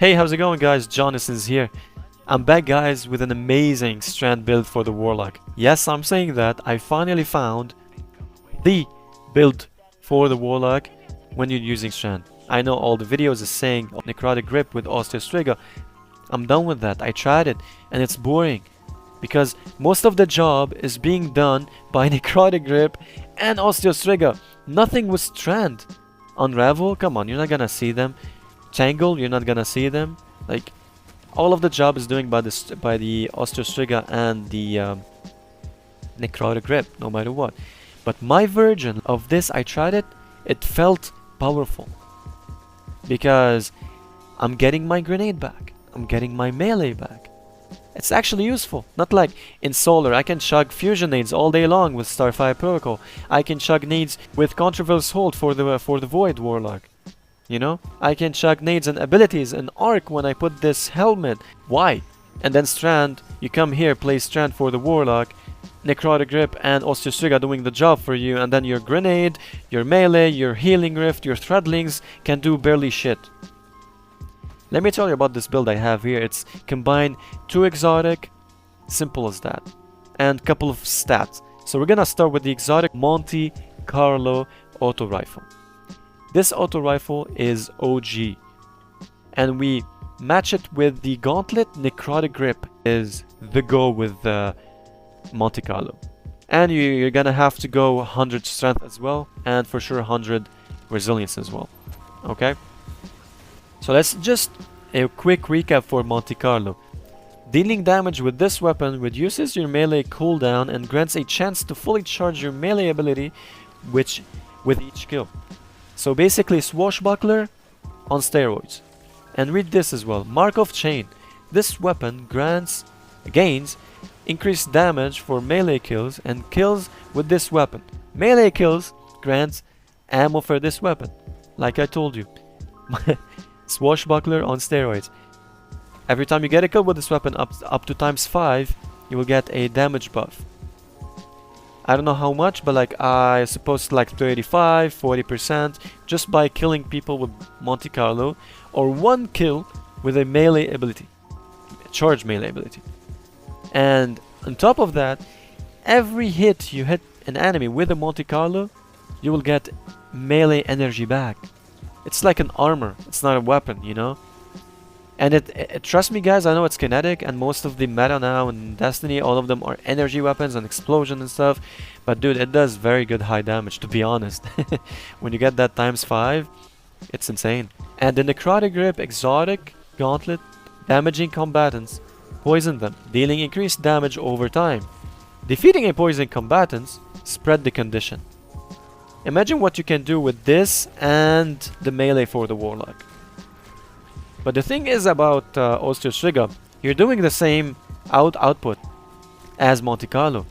Hey, how's it going guys? Jonathan's here. I'm back guys with an amazing Strand build for the Warlock. Yes, I'm saying that. I finally found the build for the Warlock when you're using Strand. I know all the videos is saying necrotic grip with Osteostriga. I'm done with that. I tried it and it's boring because most of the job is being done by necrotic grip and Osteostriga. Nothing with Strand. Unravel? Come on, you're not gonna see them. Tangle? You're not gonna see them. Like, all of the job is doing by the Osteostriga and the necrotic grip, no matter what. But my version of this, I tried it. It felt powerful because I'm getting my grenade back. I'm getting my melee back. It's actually useful. Not like in Solar, I can chug fusion nades all day long with Starfire Protocol. I can chug nades with Controversial Hold for the Void Warlock. You know, I can chug nades and abilities and arc when I put this helmet. Why? And then Strand, you come here, play Strand for the Warlock, necrotic grip and Osteostriga doing the job for you, and then your grenade, your melee, your healing rift, your threadlings can do barely shit. Let me tell you about this build I have here. It's combined 2 exotic, simple as that, and couple of stats. So we're gonna start with the exotic Monte Carlo auto rifle. This auto rifle is OG, and we match it with the gauntlet. Necrotic grip is the go with the Monte Carlo, and you're gonna have to go 100 strength as well, and for sure 100 resilience as well. Okay, so let's just a quick recap for Monte Carlo. Dealing damage with this weapon reduces your melee cooldown and grants a chance to fully charge your melee ability with each kill. So basically swashbuckler on steroids. And read this as well. Mark of Chain. This weapon gains increased damage for melee kills and kills with this weapon. Melee kills grants ammo for this weapon. Like I told you. Swashbuckler on steroids. Every time you get a kill with this weapon up to ×5, you will get a damage buff. I don't know how much, but like I suppose like 35, 40% just by killing people with Monte Carlo, or 1 kill with a melee ability, a charge melee ability. And on top of that, every hit you hit an enemy with a Monte Carlo, you will get melee energy back. It's like an armor, it's not a weapon, you know? And trust me guys, I know it's kinetic, and most of the meta now in Destiny, all of them are energy weapons and explosion and stuff. But dude, it does very good high damage, to be honest. When you get that ×5, it's insane. And the necrotic grip exotic gauntlet, damaging combatants, poison them, dealing increased damage over time. Defeating a poison combatants, spread the condition. Imagine what you can do with this and the melee for the Warlock. But the thing is about Osteostriga, you're doing the same output as Monte Carlo.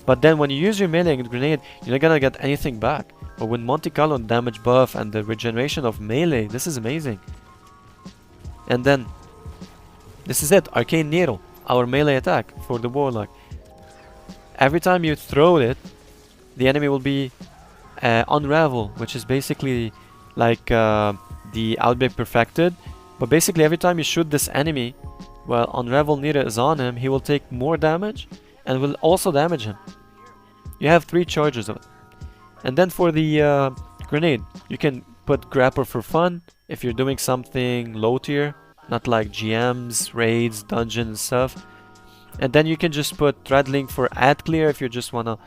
But then when you use your melee and grenade, you're not gonna get anything back. But with Monte Carlo damage buff and the regeneration of melee, this is amazing. And then, this is it, Arcane Needle, our melee attack for the Warlock. Every time you throw it, the enemy will be Unravel, which is basically like the Outbreak Perfected. But basically every time you shoot this enemy, while Unravel Nira is on him, he will take more damage and will also damage him. You have 3 charges of it. And then for the grenade, you can put Grapper for fun if you're doing something low tier, not like GMs, raids, dungeons and stuff. And then you can just put Threadling for ad clear if you just wanna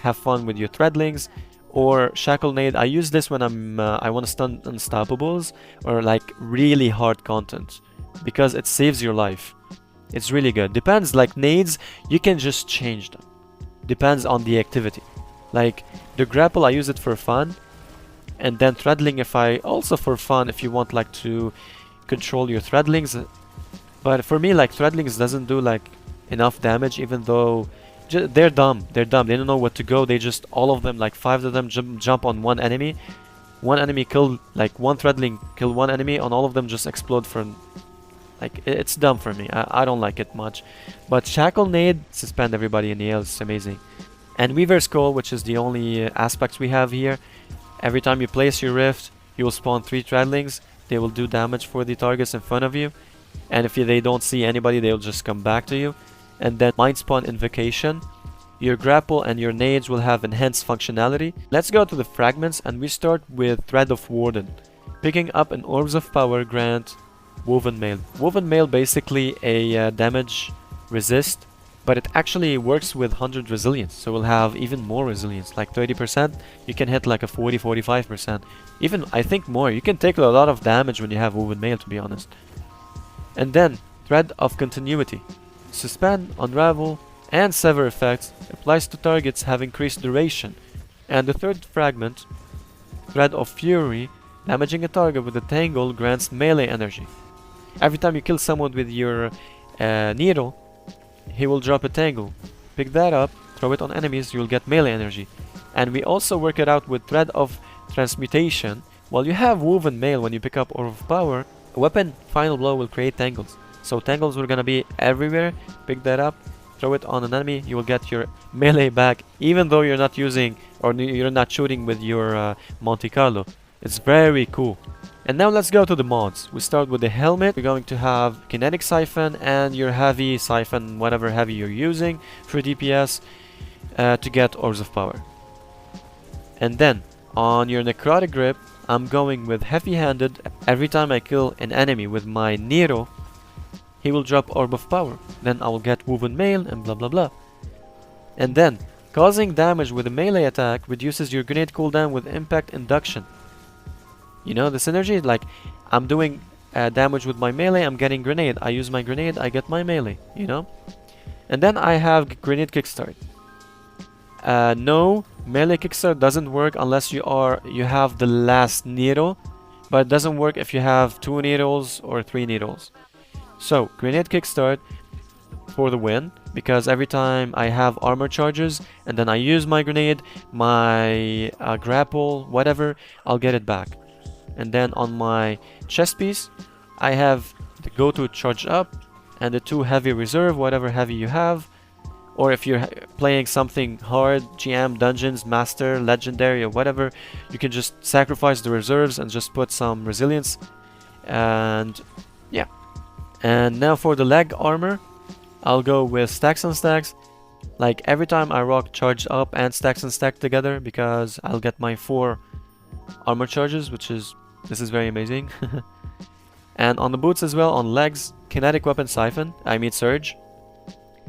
have fun with your Threadlings. Or Shackle Nade. I use this when I want to stun Unstoppables or like really hard content, because it saves your life. It's really good. Depends, like nades, you can just change them. Depends on the activity. Like the grapple, I use it for fun, and then Threadling if I also for fun if you want like to control your Threadlings. But for me, like Threadlings doesn't do like enough damage, even though they're dumb. They don't know what to go. They just, all of them, like 5 of them jump on one enemy. One enemy kill, like 1 Threadling kill 1 enemy, and all of them just explode for, like, it's dumb for me. I don't like it much. But Shackle Nade, suspend everybody in the air, it's amazing. And Weaver's Call, which is the only aspect we have here. Every time you place your rift, you will spawn 3 Threadlings. They will do damage for the targets in front of you. And if they don't see anybody, they'll just come back to you. And then Mind Spawn Invocation. Your grapple and your nades will have enhanced functionality. Let's go to the fragments, and we start with Thread of Warden. Picking up an Orbs of Power grant Woven Mail. Woven Mail basically a damage resist, but it actually works with 100 resilience, so we'll have even more resilience, like 30%. You can hit like a 40-45%, even I think more. You can take a lot of damage when you have Woven Mail, to be honest. And then Thread of Continuity. Suspend, Unravel, and Sever effects applies to targets have increased duration. And the third fragment, Thread of Fury, damaging a target with a tangle grants melee energy. Every time you kill someone with your needle, he will drop a tangle. Pick that up, throw it on enemies, you'll get melee energy. And we also work it out with Thread of Transmutation. While you have Woven Mail, when you pick up Orb of Power, a weapon Final Blow will create tangles. So tangles are gonna be everywhere. Pick that up, throw it on an enemy, you will get your melee back, even though you're not using or you're not shooting with your Monte Carlo. It's very cool. And now let's go to the mods. We start with the helmet. We're going to have Kinetic Siphon and your Heavy Siphon, whatever heavy you're using for DPS to get Orbs of Power. And then on your Necrotic Grip, I'm going with Heavy Handed. Every time I kill an enemy with my Nero, he will drop Orb of Power. Then I will get Woven Mail and blah blah blah. And then causing damage with a melee attack reduces your grenade cooldown with Impact Induction. You know the synergy? Like, I'm doing damage with my melee, I'm getting grenade. I use my grenade, I get my melee, you know? And then I have Grenade Kickstart. No, melee Kickstart doesn't work unless you have the last needle, but it doesn't work if you have 2 needles or 3 needles. So, Grenade Kickstart for the win, because every time I have armor charges and then I use my grenade, my grapple, whatever, I'll get it back. And then on my chest piece, I have the go-to charge up and the 2 heavy reserve, whatever heavy you have. Or if you're playing something hard, GM, dungeons, master, legendary, or whatever, you can just sacrifice the reserves and just put some resilience. And yeah. And now for the leg armor, I'll go with stacks and stacks. Like every time I rock charge up and stacks and stack together, because I'll get my 4 armor charges, this is very amazing. And on the boots as well, on legs, Kinetic Weapon Siphon, Surge.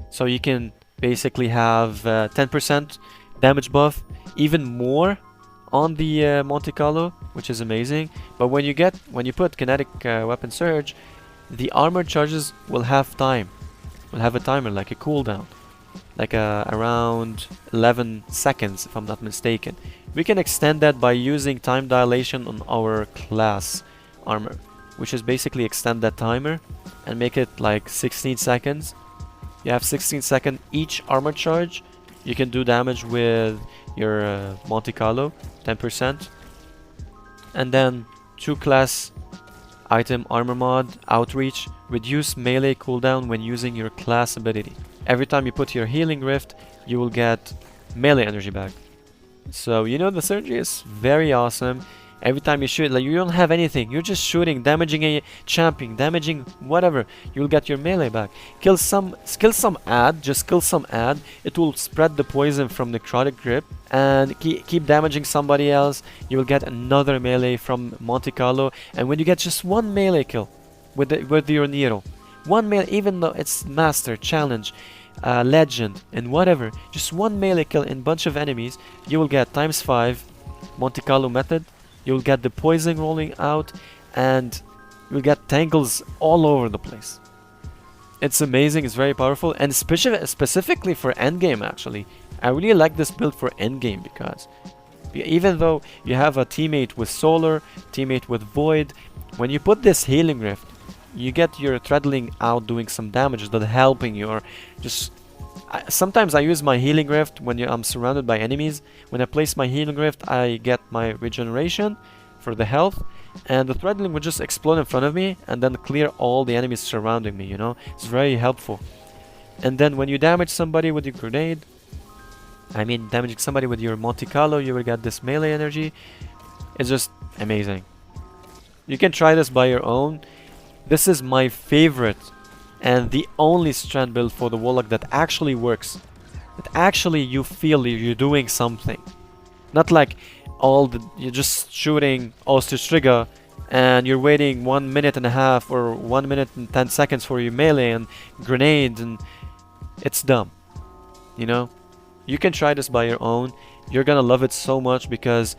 So you can basically have 10% damage buff, even more on the Monte Carlo, which is amazing. But when you put Kinetic Weapon Surge, the armor charges will have time. Will have a timer, like a cooldown. Like around 11 seconds, if I'm not mistaken. We can extend that by using time dilation on our class armor, which is basically extend that timer and make it like 16 seconds. You have 16 second each armor charge. You can do damage with your Monte Carlo, 10%. And then 2 class item armor mod, Outreach, reduce melee cooldown when using your class ability. Every time you put your Healing Rift, you will get melee energy back. So, you know, the synergy is very awesome. Every time you shoot, like, you don't have anything. You're just shooting, damaging a champion, damaging whatever. You'll get your melee back. Kill some ad. Just kill some ad. It will spread the poison from Necrotic Grip and keep damaging somebody else. You will get another melee from Monte Carlo. And when you get just 1 melee kill with your Nero, 1 melee, even though it's Master, Challenge, Legend, and whatever, just 1 melee kill in bunch of enemies, you will get ×5 Monte Carlo method. You'll get the poison rolling out, and you'll get tangles all over the place. It's amazing, it's very powerful, and specifically for endgame actually. I really like this build for endgame, because even though you have a teammate with Solar, teammate with Void, when you put this Healing Rift, you get your Threadling out doing some damage that helping you, or just... sometimes I use my Healing Rift when I'm surrounded by enemies. When I place my Healing Rift, I get my regeneration for the health, and the Threadling would just explode in front of me and then clear all the enemies surrounding me, you know? It's very helpful. And then when you damage somebody with your grenade, damaging somebody with your Monte Carlo, you will get this melee energy. It's just amazing. You can try this by your own. This is my favorite and the only Strand build for the Warlock that actually works. That actually you feel you're doing something. Not like you're just shooting Ostrich Trigger and you're waiting 1 minute and a half or 1 minute and 10 seconds for your melee and grenades, and it's dumb. You know? You can try this by your own. You're gonna love it so much because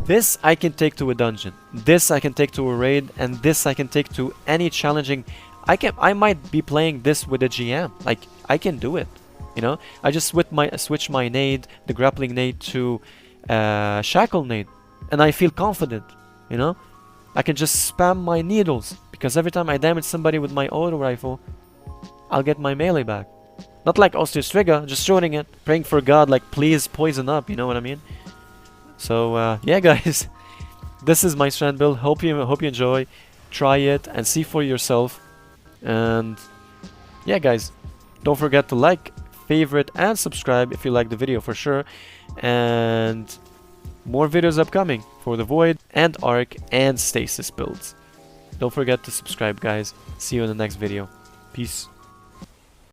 this I can take to a dungeon. This I can take to a raid, and this I can take to any challenging. I might be playing this with a GM. Like, I can do it. You know? I just switch my nade, the grappling nade, to shackle nade, and I feel confident. You know? I can just spam my needles because every time I damage somebody with my auto rifle, I'll get my melee back. Not like Ostrich Trigger, just shooting it, praying for God, like, please poison up, you know what I mean? So yeah, guys, this is my Strand build. Hope you enjoy. Try it and see for yourself. And yeah, guys, don't forget to like, favorite, and subscribe if you like the video for sure. And more videos upcoming for the Void and Arc and Stasis builds. Don't forget to subscribe, guys. See you in the next video. Peace.